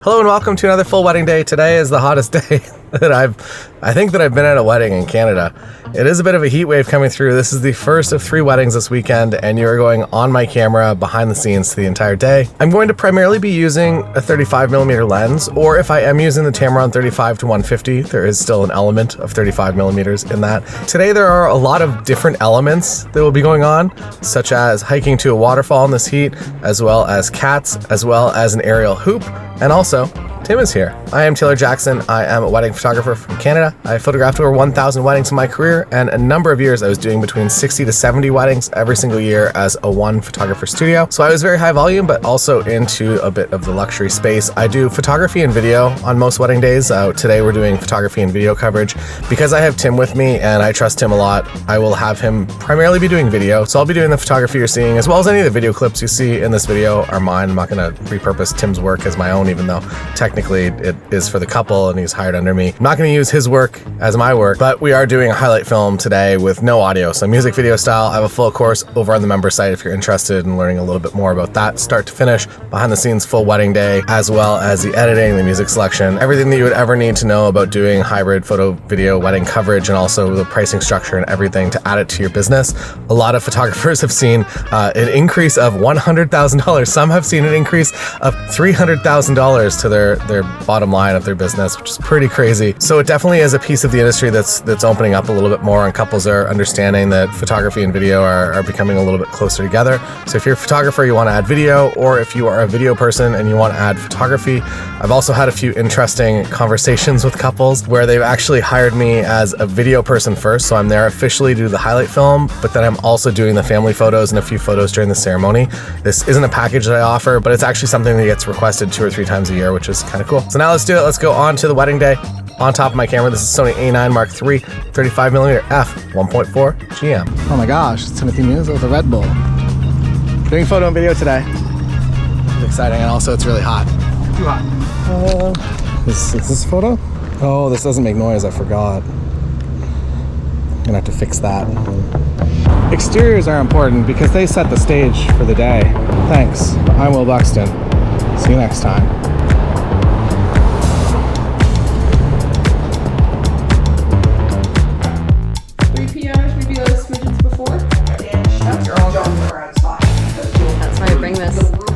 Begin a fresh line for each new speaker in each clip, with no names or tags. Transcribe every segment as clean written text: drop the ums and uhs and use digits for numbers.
Hello and welcome to another full wedding day. Today is the hottest day that I think I've been at a wedding in Canada. It is a bit of a heat wave coming through. This is the first of 3 weddings this weekend, and you are going on my camera behind the scenes the entire day. I'm going to primarily be using a 35mm lens, or if I am using the Tamron 35 to 150, there is still an element of 35mm in that. Today there are a lot of different elements that will be going on, such as hiking to a waterfall in this heat, as well as cats, as well as an aerial hoop, and also Tim is here. I am Taylor Jackson. I am a wedding photographer from Canada. I photographed over 1,000 weddings in my career, and a number of years I was doing between 60 to 70 weddings every single year as a one photographer studio. So I was very high volume, but also into a bit of the luxury space. I do photography and video on most wedding days. Today we're doing photography and video coverage. Because I have Tim with me and I trust him a lot, I will have him primarily be doing video. So I'll be doing the photography you're seeing, as well as any of the video clips you see in this video are mine. I'm not going to repurpose Tim's work as my own, even though technically it is for the couple and he's hired under me. I'm not going to use his work as my work, but we are doing a highlight film today with no audio, so music video style. I have a full course over on the member site if you're interested in learning a little bit more about that, start to finish, behind the scenes full wedding day, as well as the editing, the music selection, everything that you would ever need to know about doing hybrid photo video wedding coverage, and also the pricing structure and everything to add it to your business. A lot of photographers have seen an increase of $100,000. Some have seen an increase of $300,000 to their bottom line of their business, which is pretty crazy. So it definitely is a piece of the industry that's opening up a little bit more, and couples are understanding that photography and video are becoming a little bit closer together. So if you're a photographer, you want to add video, or if you are a video person and you want to add photography, I've also had a few interesting conversations with couples where they've actually hired me as a video person first. So I'm there officially to do the highlight film, but then I'm also doing the family photos and a few photos during the ceremony. This isn't a package that I offer, but it's actually something that gets requested 2 or 3 times a year, which is kind of cool. So now let's do it. Let's go on to the wedding day. On top of my camera, this is Sony A9 Mark III 35mm f 1.4 GM. Oh my gosh, it's Timothy Muse with a Red Bull. Doing photo and video today. It's exciting, and also it's really hot. Too hot. Is this photo? Oh, this doesn't make noise, I forgot. I'm gonna have to fix that. Exteriors are important because they set the stage for the day. Thanks. I'm Will Buxton. See you next time.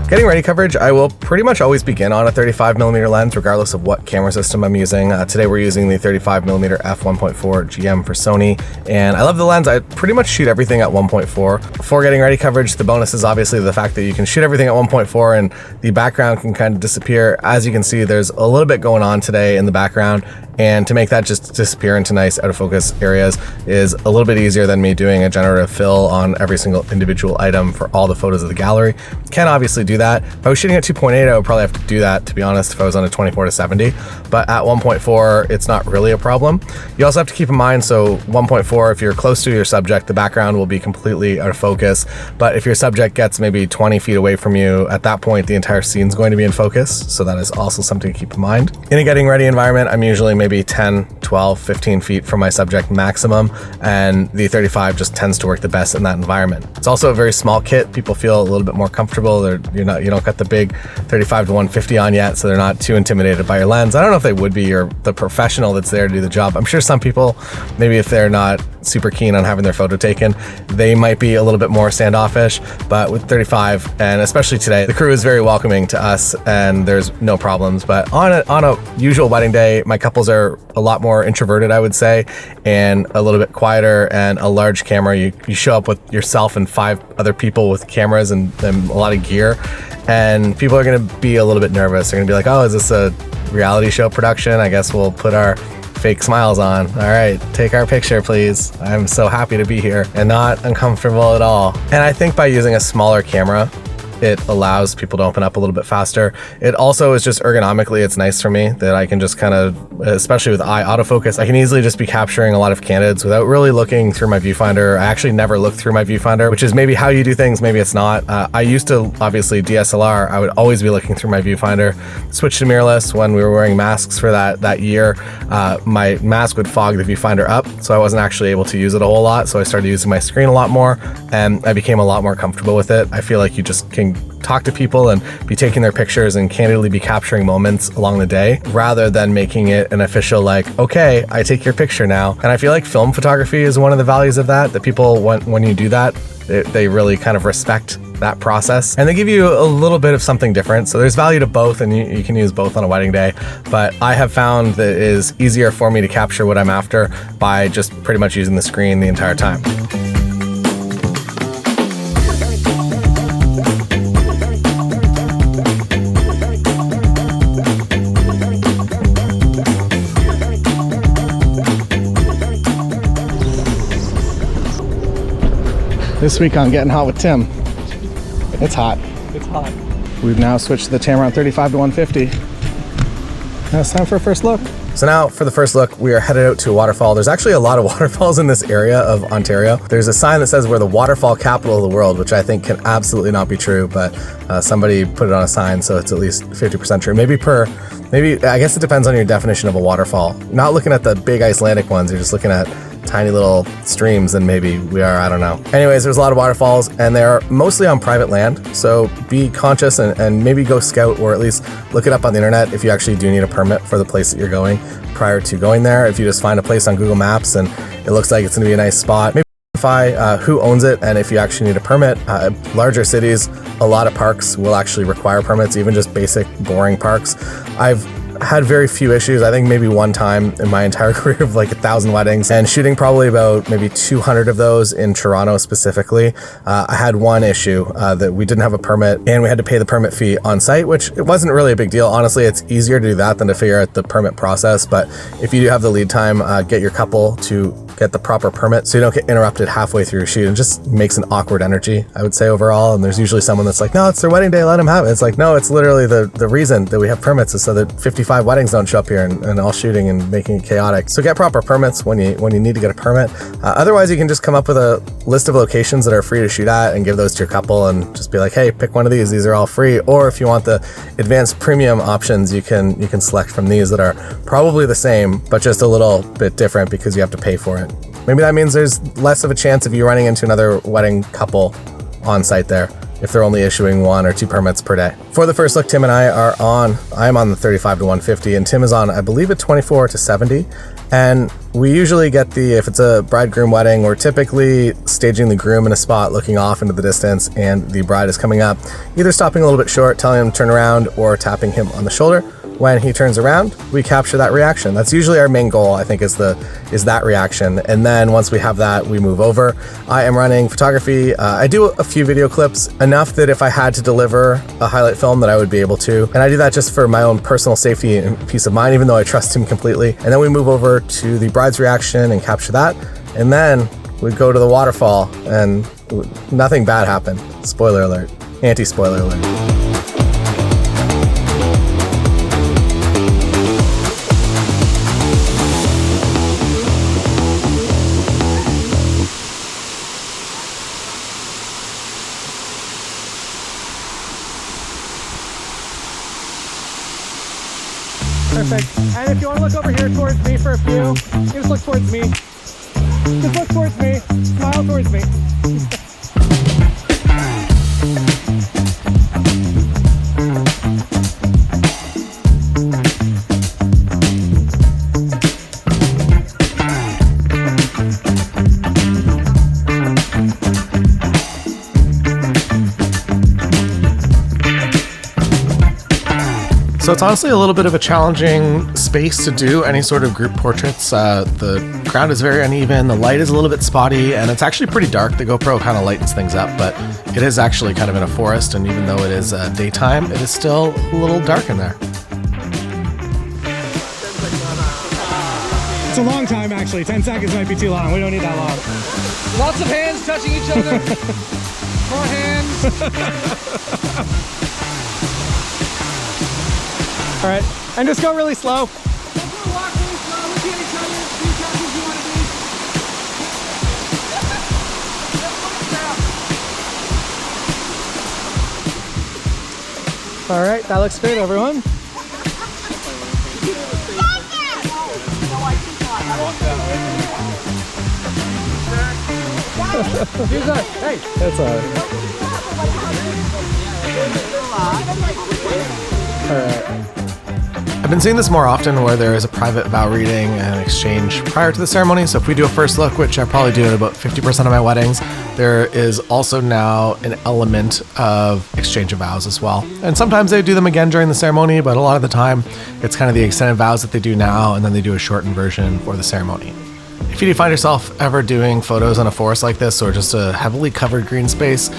Getting ready coverage, I will pretty much always begin on a 35mm lens, regardless of what camera system I'm using. Today we're using the 35mm f 1.4 GM for Sony, and I love the lens. I pretty much shoot everything at 1.4. For getting ready coverage, the bonus is obviously the fact that you can shoot everything at 1.4 and the background can kind of disappear. As you can see, there's a little bit going on today in the background, and to make that just disappear into nice out of focus areas is a little bit easier than me doing a generative fill on every single individual item for all the photos of the gallery. Can obviously do that. If I was shooting at 2.8, I would probably have to do that, to be honest, if I was on a 24 to 70, but at 1.4, it's not really a problem. You also have to keep in mind, so 1.4, if you're close to your subject, the background will be completely out of focus, but if your subject gets maybe 20 feet away from you, at that point, the entire scene's going to be in focus, so that is also something to keep in mind. In a getting ready environment, I'm usually maybe 10, 12, 15 feet from my subject maximum, and the 35 just tends to work the best in that environment. It's also a very small kit. People feel a little bit more comfortable. You don't got the big 35 to 150 on yet, so they're not too intimidated by your lens. I don't know if they would be, or the professional that's there to do the job. I'm sure some people, maybe if they're not super keen on having their photo taken, they might be a little bit more standoffish, but with 35, and especially today, the crew is very welcoming to us and there's no problems. But on a usual wedding day, my couples are a lot more introverted, I would say, and a little bit quieter, and a large camera, you show up with yourself and 5 other people with cameras and a lot of gear, and people are going to be a little bit nervous. They're going to be like, oh, is this a reality show production? I guess we'll put our fake smiles on. All right, take our picture, please. I'm so happy to be here and not uncomfortable at all. And I think by using a smaller camera, it allows people to open up a little bit faster. It also is just ergonomically, it's nice for me that I can just kind of, especially with eye autofocus, I can easily just be capturing a lot of candidates without really looking through my viewfinder. I actually never look through my viewfinder, which is maybe how you do things, maybe it's not. I used to, obviously DSLR, I would always be looking through my viewfinder. Switched to mirrorless when we were wearing masks for that year. My mask would fog the viewfinder up, so I wasn't actually able to use it a whole lot, so I started using my screen a lot more, and I became a lot more comfortable with it. I feel like you just can can talk to people and be taking their pictures and candidly be capturing moments along the day, rather than making it an official like, okay, I take your picture now. And I feel like film photography is one of the values of that people, when you do that, they really kind of respect that process, and they give you a little bit of something different. So there's value to both, and you can use both on a wedding day. But I have found that it is easier for me to capture what I'm after by just pretty much using the screen the entire time. This week on Getting Hot with Tim, it's hot.
It's hot.
We've now switched to the Tamron 35 to 150. Now it's time for a first look. So now for the first look, we are headed out to a waterfall. There's actually a lot of waterfalls in this area of Ontario. There's a sign that says we're the waterfall capital of the world, which I think can absolutely not be true, but somebody put it on a sign, so it's at least 50% true. Maybe I guess it depends on your definition of a waterfall. You're not looking at the big Icelandic ones, you're just looking at tiny little streams, and maybe we are, I don't know. Anyways, there's a lot of waterfalls, and they're mostly on private land, so be conscious and maybe go scout, or at least look it up on the internet if you actually do need a permit for the place that you're going prior to going there. If you just find a place on Google Maps and it looks like it's going to be a nice spot, maybe identify who owns it and if you actually need a permit. Larger cities, a lot of parks will actually require permits, even just basic boring parks. I've had very few issues. I think maybe one time in my entire career of like 1,000 weddings, and shooting probably about maybe 200 of those in Toronto specifically. I had one issue that we didn't have a permit and we had to pay the permit fee on site, which it wasn't really a big deal. Honestly, it's easier to do that than to figure out the permit process. But if you do have the lead time, get your couple to get the proper permit so you don't get interrupted halfway through your shoot. It just makes an awkward energy, I would say, overall. And there's usually someone that's like, no, it's their wedding day, let them have it. It's like, no, it's literally the reason that we have permits is so that 55 weddings don't show up here and all shooting and making it chaotic. So get proper permits when you need to get a permit. Otherwise, you can just come up with a list of locations that are free to shoot at and give those to your couple and just be like, hey, pick one of these are all free. Or if you want the advanced premium options, you can select from these that are probably the same, but just a little bit different because you have to pay for it. Maybe that means there's less of a chance of you running into another wedding couple on site there if they're only issuing 1 or 2 permits per day. For the first look, Tim and I I'm on the 35 to 150 and Tim is on, I believe, a 24 to 70. And we usually get if it's a bride-groom wedding, we're typically staging the groom in a spot looking off into the distance and the bride is coming up, either stopping a little bit short, telling him to turn around, or tapping him on the shoulder. When he turns around, we capture that reaction. That's usually our main goal, I think, is that reaction. And then once we have that, we move over. I am running photography. I do a few video clips, enough that if I had to deliver a highlight film that I would be able to. And I do that just for my own personal safety and peace of mind, even though I trust him completely. And then we move over to the bride's reaction and capture that. And then we go to the waterfall and nothing bad happened. Spoiler alert. Anti-spoiler alert.
Perfect. And if you want to look over here towards me for a few, you just look towards me. Just look towards me. Smile towards me.
So it's honestly a little bit of a challenging space to do any sort of group portraits. The ground is very uneven, the light is a little bit spotty, and it's actually pretty dark. The GoPro kind of lightens things up, but it is actually kind of in a forest, and even though it is daytime, it is still a little dark in there.
It's a long time, actually. 10 seconds might be too long. We don't need that long. Lots of hands touching each other. More hands. All right, and just go really slow. Walk really slow, look at each other, be as fast as you want to be. All right, that looks great, everyone. Hey, that's all right.
I've been seeing this more often where there is a private vow reading and exchange prior to the ceremony. So if we do a first look, which I probably do at about 50% of my weddings, there is also now an element of exchange of vows as well. And sometimes they do them again during the ceremony, but a lot of the time it's kind of the extended vows that they do now, and then they do a shortened version for the ceremony. If you do find yourself ever doing photos on a forest like this or just a heavily covered green space,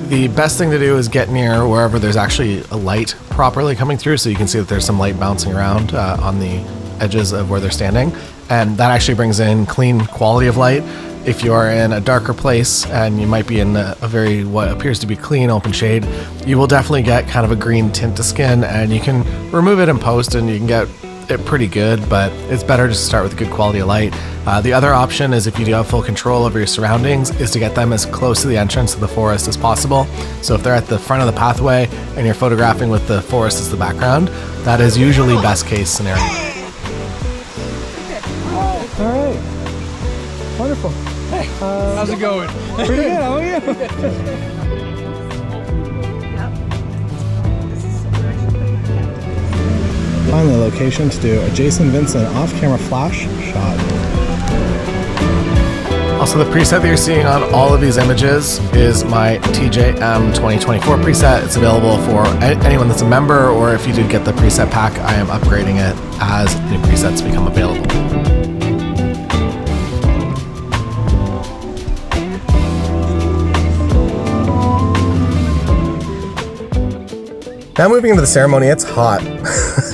the best thing to do is get near wherever there's actually a light properly coming through, so you can see that there's some light bouncing around on the edges of where they're standing, and that actually brings in clean quality of light. If you're in a darker place and you might be in a very what appears to be clean open shade, you will definitely get kind of a green tint to skin, and you can remove it in post and you can get it pretty good, but it's better just to start with good quality of light. The other option is, if you do have full control over your surroundings, is to get them as close to the entrance of the forest as possible. So if they're at the front of the pathway and you're photographing with the forest as the background, that is usually best case scenario.
All right. Wonderful.
Hey, how's it going?
Pretty good. How are you? Find the location to do a Jason Vincent off-camera flash shot.
Also, the preset that you're seeing on all of these images is my TJM 2024 preset. It's available for anyone that's a member, or if you did get the preset pack, I am upgrading it as new presets become available. Now moving into the ceremony, it's hot.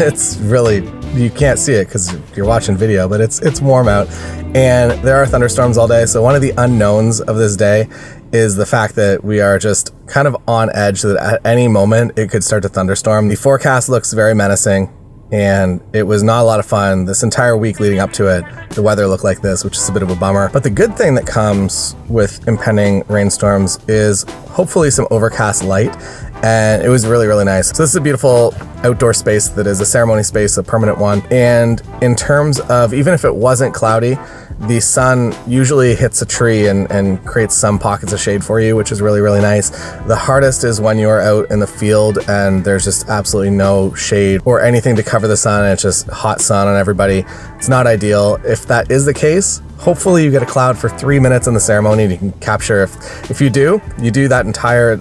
It's really, you can't see it because you're watching video, but it's warm out, and there are thunderstorms all day. So one of the unknowns of this day is the fact that we are just kind of on edge, so that at any moment it could start to thunderstorm. The forecast looks very menacing, and it was not a lot of fun. This entire week leading up to it, the weather looked like this, which is a bit of a bummer. But the good thing that comes with impending rainstorms is hopefully some overcast light, and it was really, really nice. So this is a beautiful outdoor space that is a ceremony space, a permanent one. And in terms of, even if it wasn't cloudy, the sun usually hits a tree and creates some pockets of shade for you, which is really, really nice. The hardest is when you're out in the field and there's just absolutely no shade or anything to cover the sun, and it's just hot sun on everybody. It's not ideal. If that is the case, hopefully you get a cloud for 3 minutes in the ceremony and you can capture, if you do that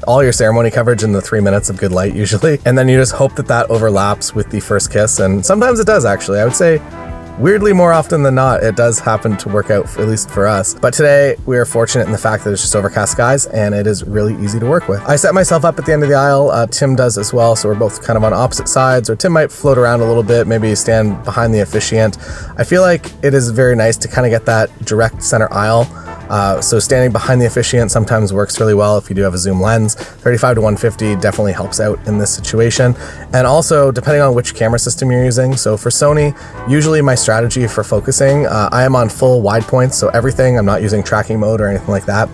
all your ceremony coverage in the 3 minutes of good light usually. And then you just hope that that overlaps with the first kiss. And sometimes it does, actually. I would say weirdly more often than not, it does happen to work out, at least for us. But today we are fortunate in the fact that it's just overcast skies and it is really easy to work with. I set myself up at the end of the aisle. Tim does as well. So we're both kind of on opposite sides, or Tim might float around a little bit, maybe stand behind the officiant. I feel like it is very nice to kind of get that direct center aisle. So standing behind the officiant sometimes works really well if you do have a zoom lens. 35 to 150 definitely helps out in this situation. And also, depending on which camera system you're using. So for Sony, usually my strategy for focusing, I am on full wide points, so everything. I'm not using tracking mode or anything like that.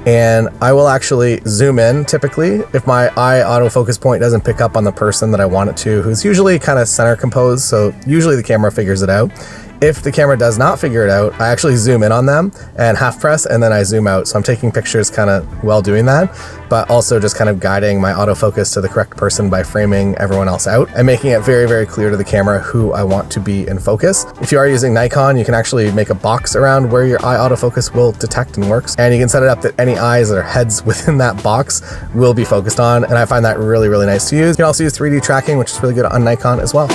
And I will actually zoom in typically if my eye autofocus point doesn't pick up on the person that I want it to, who's usually kind of center composed. So usually the camera figures it out. If the camera does not figure it out, I actually zoom in on them and half press, and then I zoom out. So I'm taking pictures kind of while doing that, but also just kind of guiding my autofocus to the correct person by framing everyone else out and making it very, very clear to the camera who I want to be in focus. If you are using Nikon, you can actually make a box around where your eye autofocus will detect and works. And you can set it up that any eyes or heads within that box will be focused on. And I find that really, really nice to use. You can also use 3D tracking, which is really good on Nikon as well.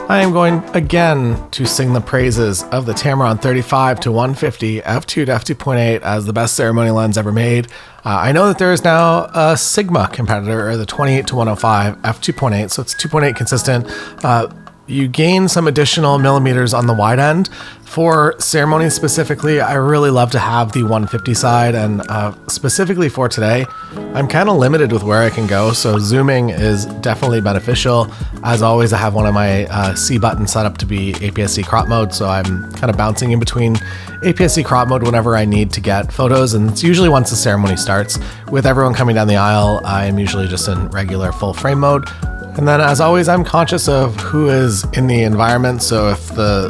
I am going again to sing the praises of the Tamron 35 to 150 f2 to f2.8 as the best ceremony lens ever made. I know that there is now a Sigma competitor, or the 28 to 105 f2.8, so it's 2.8 consistent. You gain some additional millimeters on the wide end. For ceremonies specifically, I really love to have the 150 side, and specifically for today, I'm kind of limited with where I can go, so zooming is definitely beneficial. As always, I have one of my C buttons set up to be APS-C crop mode, so I'm kind of bouncing in between APS-C crop mode whenever I need to get photos, and it's usually once the ceremony starts. With everyone coming down the aisle, I am usually just in regular full frame mode. And then as always, I'm conscious of who is in the environment. So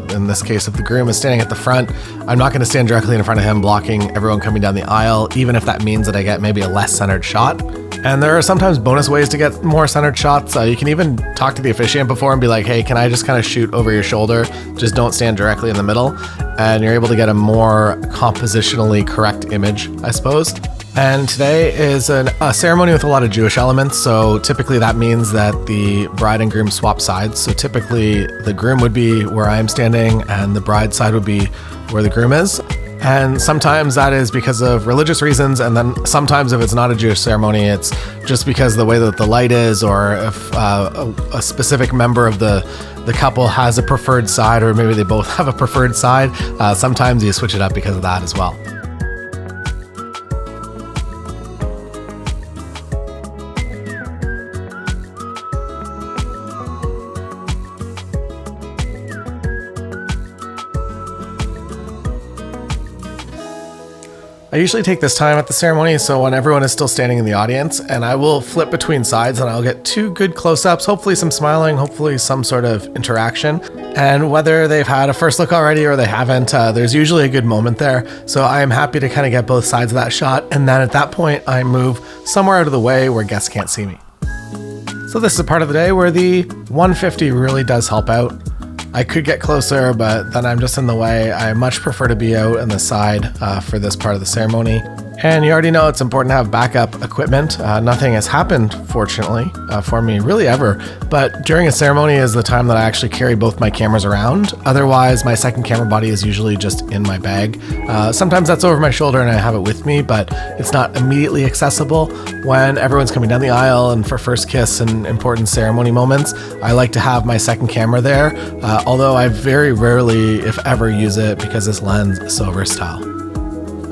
in this case, if the groom is standing at the front, I'm not going to stand directly in front of him, blocking everyone coming down the aisle, even if that means that I get maybe a less centered shot. And there are sometimes bonus ways to get more centered shots. You can even talk to the officiant before and be like, hey, can I just kind of shoot over your shoulder? Just don't stand directly in the middle. And you're able to get a more compositionally correct image, I suppose. And today is a ceremony with a lot of Jewish elements. So typically that means that the bride and groom swap sides. So typically the groom would be where I am standing and the bride side would be where the groom is. And sometimes that is because of religious reasons. And then sometimes if it's not a Jewish ceremony, it's just because of the way that the light is, or if a specific member of the couple has a preferred side, or maybe they both have a preferred side. Sometimes you switch it up because of that as well. I usually take this time at the ceremony, so when everyone is still standing in the audience, and I will flip between sides and I'll get 2 good close-ups, hopefully some smiling, hopefully some sort of interaction. And whether they've had a first look already or they haven't, there's usually a good moment there. So I am happy to kind of get both sides of that shot. And then at that point, I move somewhere out of the way where guests can't see me. So this is a part of the day where the 150 really does help out. I could get closer, but then I'm just in the way. I much prefer to be out on the side for this part of the ceremony. And you already know it's important to have backup equipment. Nothing has happened, fortunately, for me really ever. But during a ceremony is the time that I actually carry both my cameras around. Otherwise, my second camera body is usually just in my bag. Sometimes that's over my shoulder and I have it with me, but it's not immediately accessible. When everyone's coming down the aisle and for first kiss and important ceremony moments, I like to have my second camera there, although I very rarely, if ever, use it because this lens is so versatile.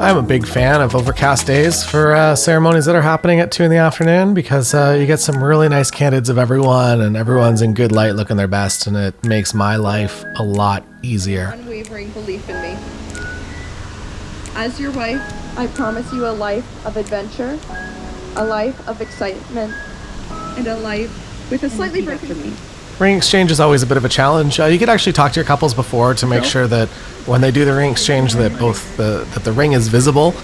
I'm a big fan of overcast days for ceremonies that are happening at 2 in the afternoon because you get some really nice candids of everyone and everyone's in good light looking their best, and it makes my life a lot easier.
Unwavering belief in me. As your wife, I promise you a life of adventure, a life of excitement, and a life with a slightly broken me.
Ring exchange is always a bit of a challenge. You could actually talk to your couples before to make sure that when they do the ring exchange that that the ring is visible.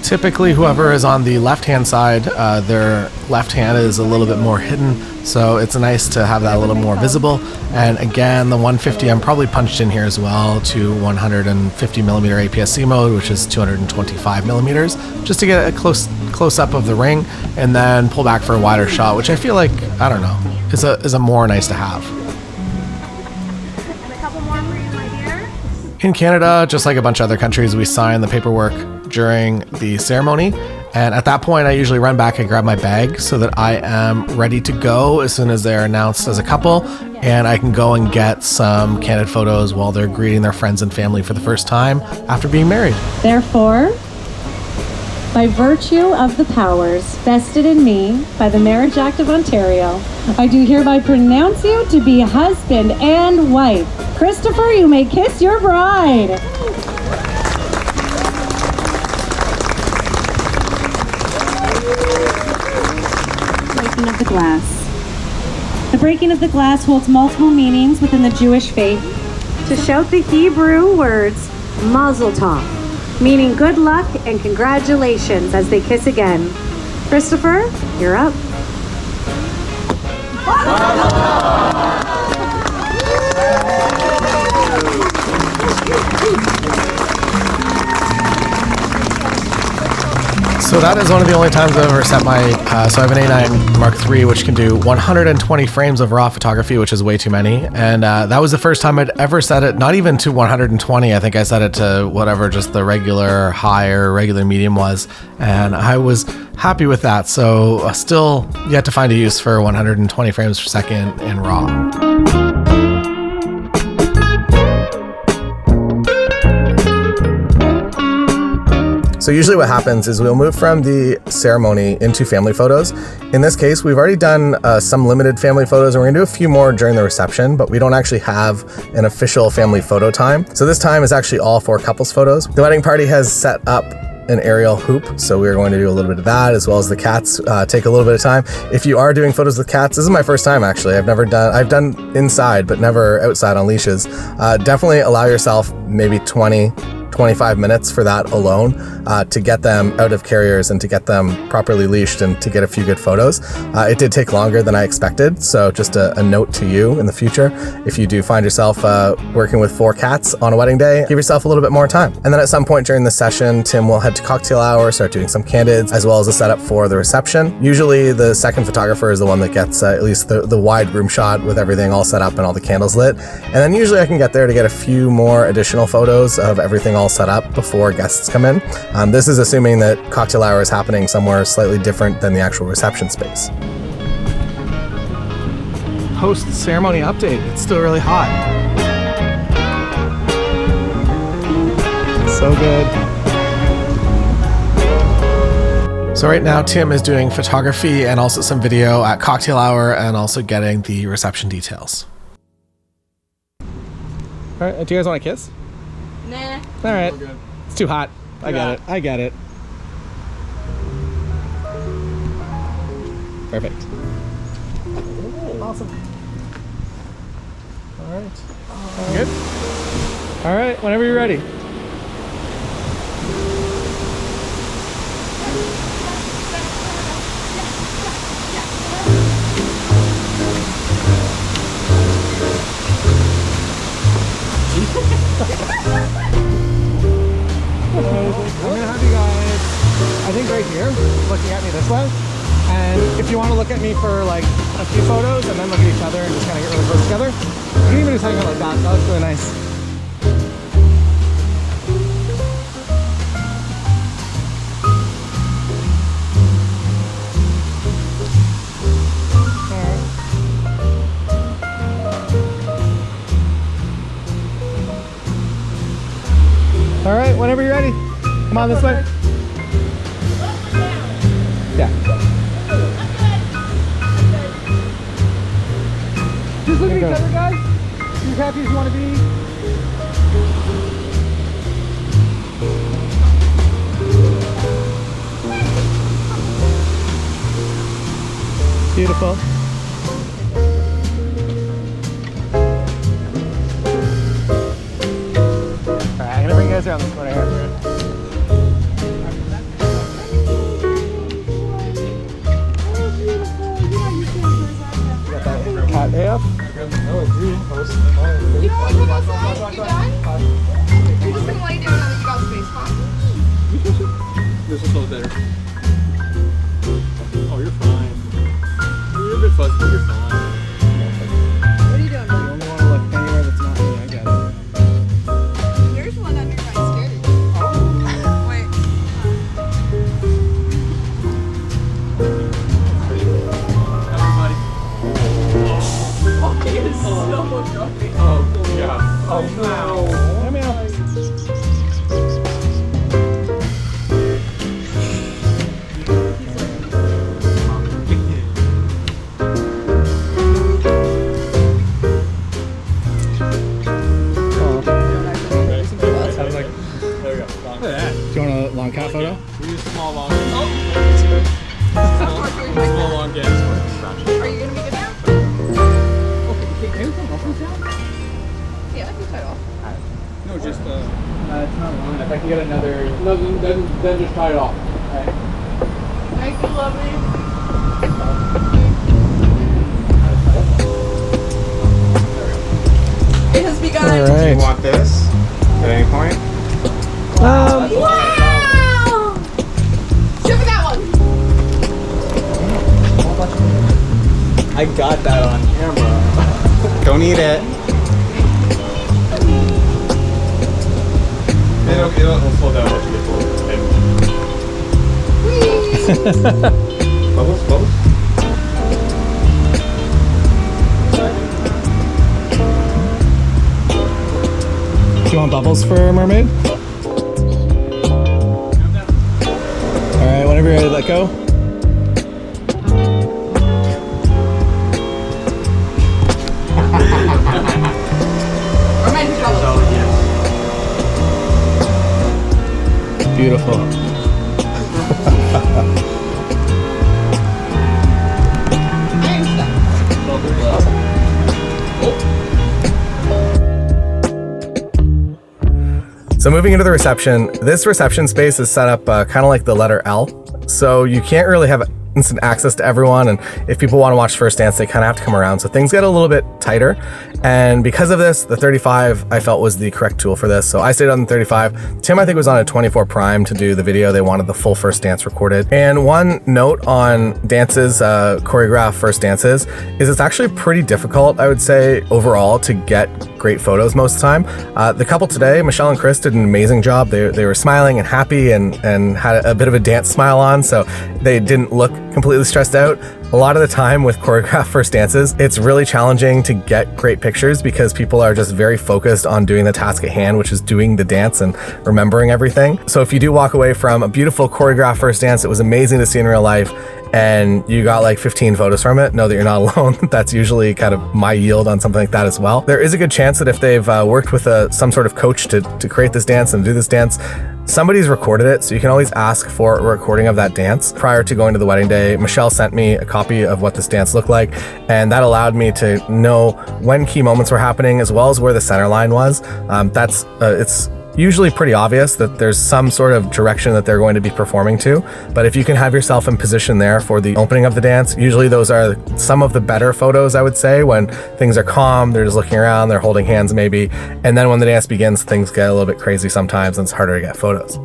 Typically, whoever is on the left-hand side, their left hand is a little bit more hidden, so it's nice to have that a little more visible. And again, the 150, I'm probably punched in here as well to 150 millimeter APS-C mode, which is 225 millimeters, just to get a close up of the ring, and then pull back for a wider shot, which I feel like, I don't know, is a more nice to have.
And a couple more for you, my dear.
In Canada, just like a bunch of other countries, we sign the paperwork during the ceremony, and at that point I usually run back and grab my bag so that I am ready to go as soon as they're announced as a couple, and I can go and get some candid photos while they're greeting their friends and family for the first time after being married.
Therefore, by virtue of the powers vested in me by the Marriage Act of Ontario, I do hereby pronounce you to be husband and wife. Christopher, you may kiss your bride. Breaking of the glass. The breaking of the glass holds multiple meanings within the Jewish faith. To shout the Hebrew words, Mazel Tov, meaning good luck and congratulations as they kiss again. Christopher, you're up.
So that is one of the only times I've ever set my, so I have an A9 Mark III, which can do 120 frames of raw photography, which is way too many. And that was the first time I'd ever set it, not even to 120. I think I set it to whatever just the regular high or regular medium was. And I was happy with that. So still yet to find a use for 120 frames per second in raw. So usually what happens is we'll move from the ceremony into family photos. In this case, we've already done some limited family photos, and we're gonna do a few more during the reception, but we don't actually have an official family photo time. So this time is actually all 4 couples photos. The wedding party has set up an aerial hoop, so we're going to do a little bit of that, as well as the cats take a little bit of time. If you are doing photos with cats, this is my first time actually. I've done inside, but never outside on leashes. Definitely allow yourself maybe 25 minutes for that alone to get them out of carriers and to get them properly leashed and to get a few good photos. It did take longer than I expected, so just a note to you in the future. If you do find yourself working with 4 cats on a wedding day, give yourself a little bit more time. And then at some point during the session, Tim will head to cocktail hour, start doing some candids, as well as a setup for the reception. Usually the second photographer is the one that gets at least the wide room shot with everything all set up and all the candles lit. And then usually I can get there to get a few more additional photos of everything all set up before guests come in. This is assuming that cocktail hour is happening somewhere slightly different than the actual reception space. Post ceremony update. It's still really hot. So good. So right now Tim is doing photography and also some video at cocktail hour and also getting the reception details. All right, do you guys want to kiss?
Nah.
All right. It's too hot. I get it. Perfect. Awesome. All right. Good? All right, whenever you're ready. I'm gonna have you guys, I think right here, looking at me this way. And if you want to look at me for like a few photos and then look at each other and just kind of get really close together, you can even do something like that. That looks really nice. All right, whenever you're ready. Come on this way. Yeah. Just look at each other, guys. Be as happy as you want to be. Beautiful. Alright, I'm gonna bring you guys around this corner here. Cat A up? No, it's you.
You don't want to come outside? You done? You're just gonna lay down now that you got space, huh?
This is a little better. Oh, you're fine. You're a bit fuzzy, but you're fine.
What are you doing?
You only want to look anywhere that's not me, I get it.
There's one under my skirt. Oh. Wait.
Everybody. Oh, he is so drumming. Oh, yeah. Oh, no.
Come here. Do you want a long cat photo?
We use small long gas. Small long gas.
Are you gonna be good now?
Okay, can you come off this down?
Yeah, I can tie it off.
No, just
it's not long. If I can get another.
no, then just tie it off.
Right.
Thank you, lovely. It has begun.
All right.
Do you want this at any point?
Wow! Ship that one.
I got that on camera. Don't eat it. It'll slow down once you get to it. Bubbles, bubbles.
Do you want bubbles for a mermaid? Alright, whenever you're ready to let go. Beautiful. So moving into the reception, this reception space is set up kind of like the letter L. So you can't really have instant access to everyone, and if people want to watch first dance, they kind of have to come around. So things get a little bit tighter. And because of this, the 35 I felt was the correct tool for this. So I stayed on the 35. Tim, I think, was on a 24 prime to do the video. They wanted the full first dance recorded. And one note on dances, choreographed first dances, is it's actually pretty difficult, I would say, overall, to get great photos most of the time. The couple today, Michelle and Chris, did an amazing job. They were smiling and happy and had a bit of a dance smile on, so they didn't look completely stressed out. A lot of the time with choreographed first dances, it's really challenging to get great pictures because people are just very focused on doing the task at hand, which is doing the dance and remembering everything. So if you do walk away from a beautiful choreographed first dance, it was amazing to see in real life, and you got like 15 photos from it, know that you're not alone. That's usually kind of my yield on something like that as well. There is a good chance that if they've worked with some sort of coach to create this dance and do this dance, somebody's recorded it, so you can always ask for a recording of that dance. Prior to going to the wedding day, Michelle sent me a copy of what this dance looked like, and that allowed me to know when key moments were happening as well as where the center line was. It's usually pretty obvious that there's some sort of direction that they're going to be performing to, but if you can have yourself in position there for the opening of the dance, usually those are some of the better photos, I would say, when things are calm, they're just looking around, they're holding hands maybe, and then when the dance begins, things get a little bit crazy sometimes and it's harder to get photos.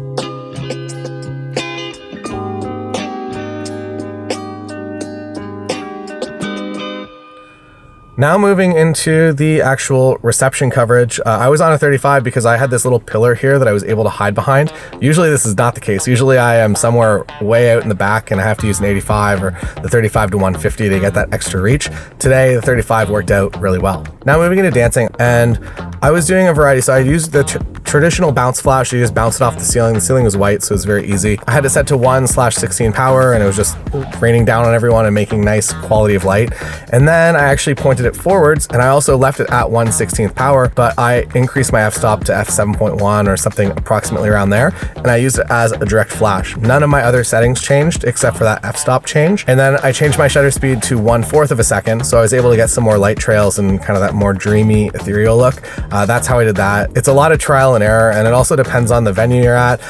Now moving into the actual reception coverage, I was on a 35 because I had this little pillar here that I was able to hide behind. Usually this is not the case. Usually I am somewhere way out in the back and I have to use an 85 or the 35 to 150 to get that extra reach. Today, the 35 worked out really well. Now moving into dancing, and I was doing a variety. So I used the traditional bounce flash. You just bounce it off the ceiling. The ceiling was white, so it was very easy. I had it set to 1/16 power, and it was just raining down on everyone and making nice quality of light. And then I actually pointed it forwards, and I also left it at 1/16 power, but I increased my f-stop to f7.1 or something approximately around there, and I used it as a direct flash. None of my other settings changed except for that f-stop change. And then I changed my shutter speed to 1/4 of a second, so I was able to get some more light trails and kind of that more dreamy, ethereal look. That's how I did that. It's a lot of trial and error, and it also depends on the venue you're at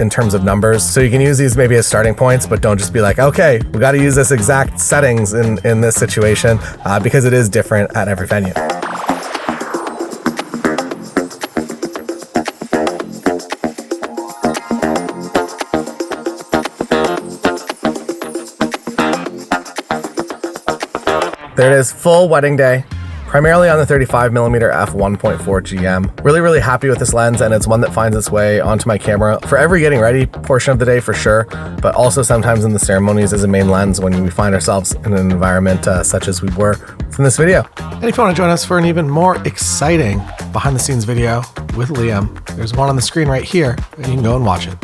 in terms of numbers. So you can use these maybe as starting points, but don't just be like, okay, we got to use this exact settings in this situation, because it is different at every venue. There it is, full wedding day. Primarily on the 35mm f1.4 GM. Really happy with this lens, and it's one that finds its way onto my camera for every getting ready portion of the day for sure, but also sometimes in the ceremonies as a main lens when we find ourselves in an environment such as we were from this video.
And if you want to join us for an even more exciting behind the scenes video with Liam, there's one on the screen right here, and you can go and watch it.